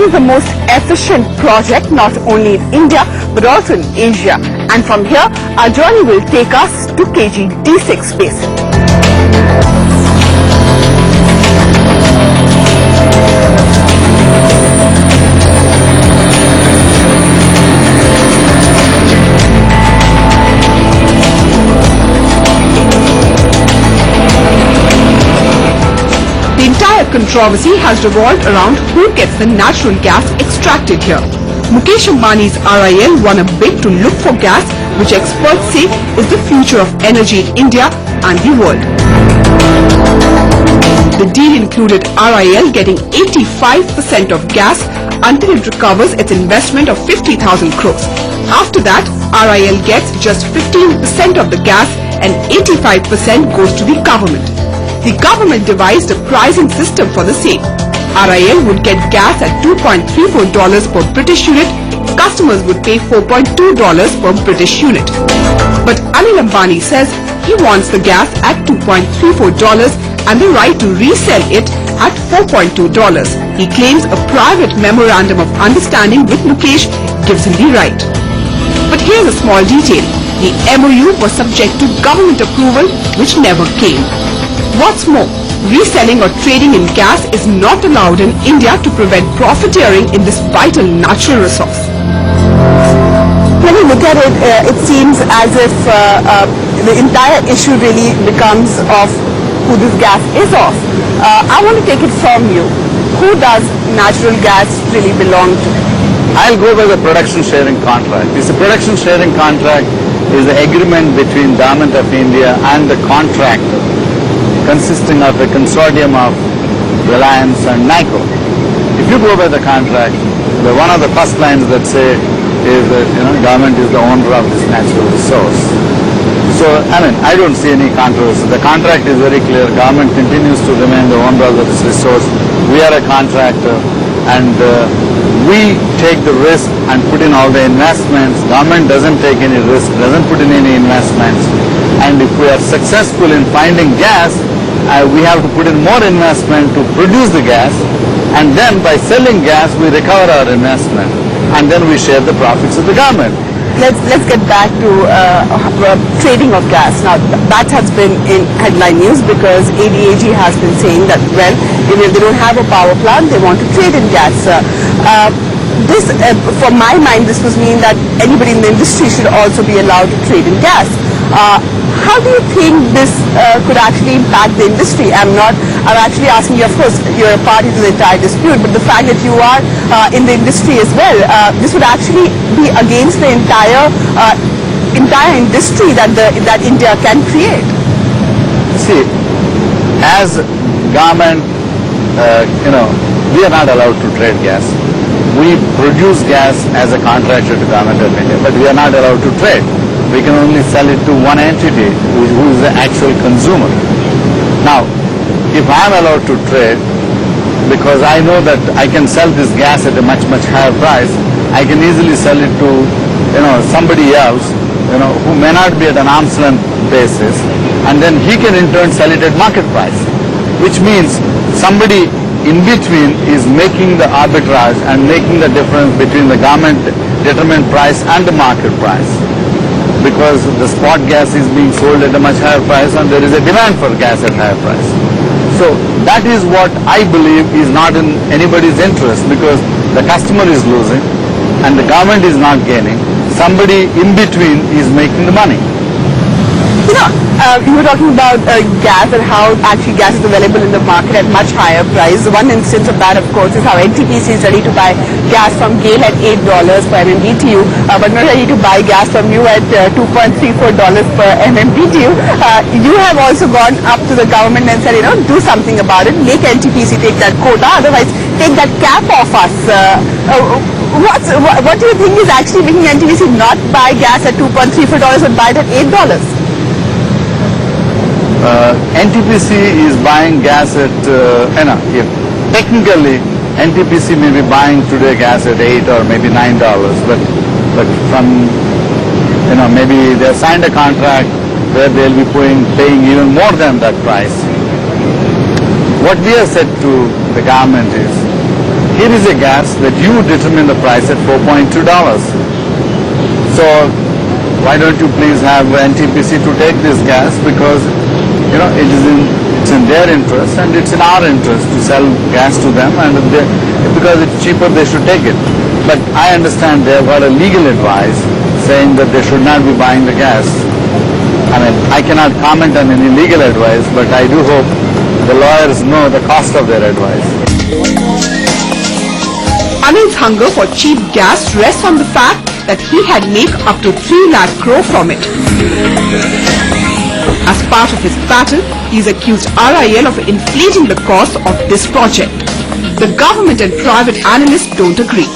is the most efficient project not only in India but also in Asia. And from here, our journey will take us to KG d-6 basin. Controversy has revolved around who gets the natural gas extracted here. Mukesh Ambani's RIL won a bid to look for gas, which experts say is the future of energy in India and the world. The deal included RIL getting 85% of gas until it recovers its investment of 50,000 crores. After that, RIL gets just 15% of the gas and 85% goes to the government. The government devised a pricing system for the same. RIL would get gas at $2.34 per British unit. Customers would pay $4.2 per British unit. But Anil Ambani says he wants the gas at $2.34 and the right to resell it at $4.2. He claims a private memorandum of understanding with Mukesh gives him the right. But here's a small detail. The MOU was subject to government approval, which never came. What's more, reselling or trading in gas is not allowed in India to prevent profiteering in this vital natural resource. When you look at it, it seems as if the entire issue really becomes of who this gas is of. I want to take it from you. Who does natural gas really belong to? I'll go by the production sharing contract. This production sharing contract is the agreement between Government of India and the contractor, consisting of a consortium of Reliance and NICO. If you go by the contract, one of the first lines that say is that government is the owner of this natural resource. So I don't see any controversy. The contract is very clear. Government continues to remain the owner of this resource. We are a contractor and we take the risk and put in all the investments. Government doesn't take any risk, doesn't put in any investments. And if we are successful in finding gas, we have to put in more investment to produce the gas, and then by selling gas we recover our investment and then we share the profits with the government. Let's get back to trading of gas. Now that has been in headline news because ADAG has been saying that, well, if they don't have a power plant, they want to trade in gas. This, for my mind, this would mean that anybody in the industry should also be allowed to trade in gas. How do you think this could actually impact the industry? I'm actually asking you, of course, you're a party to the entire dispute, but the fact that you are in the industry as well, this would actually be against the entire industry that India can create. See, as government, we are not allowed to trade gas. We produce gas as a contractor to Government of India, but we are not allowed to trade. We can only sell it to one entity who is the actual consumer. Now, if I am allowed to trade, because I know that I can sell this gas at a much higher price, I can easily sell it to somebody else who may not be at an arm's length basis, and then he can in turn sell it at market price, which means somebody in between is making the arbitrage and making the difference between the government determined price and the market price. Because the spot gas is being sold at a much higher price and there is a demand for gas at higher price. So that is what I believe is not in anybody's interest, because the customer is losing and the government is not gaining. Somebody in between is making the money. You were talking about gas and how actually gas is available in the market at much higher price. One instance of that, of course, is how NTPC is ready to buy gas from GAIL at $8 per MMBTU, but not ready to buy gas from you at $2.34 per MMBTU. You have also gone up to the government and said, do something about it, make NTPC take that quota, otherwise take that cap off us. What do you think is actually making NTPC not buy gas at $2.34 but buy it at $8? NTPC is buying gas at, technically NTPC may be buying today gas at $8 or maybe $9, but from, maybe they have signed a contract where they'll be paying even more than that price. What we have said to the government is, here is a gas that you determine the price at $4.2. So why don't you please have NTPC to take this gas, because it's in their interest and it's in our interest to sell gas to them, and because it's cheaper they should take it. But I understand they have got a legal advice saying that they should not be buying the gas. I mean, I cannot comment on any legal advice, but I do hope the lawyers know the cost of their advice. Anil's hunger for cheap gas rests on the fact that he had made up to 3 lakh crore from it. As part of his battle, he's accused RIL of inflating the cost of this project. The government and private analysts don't agree.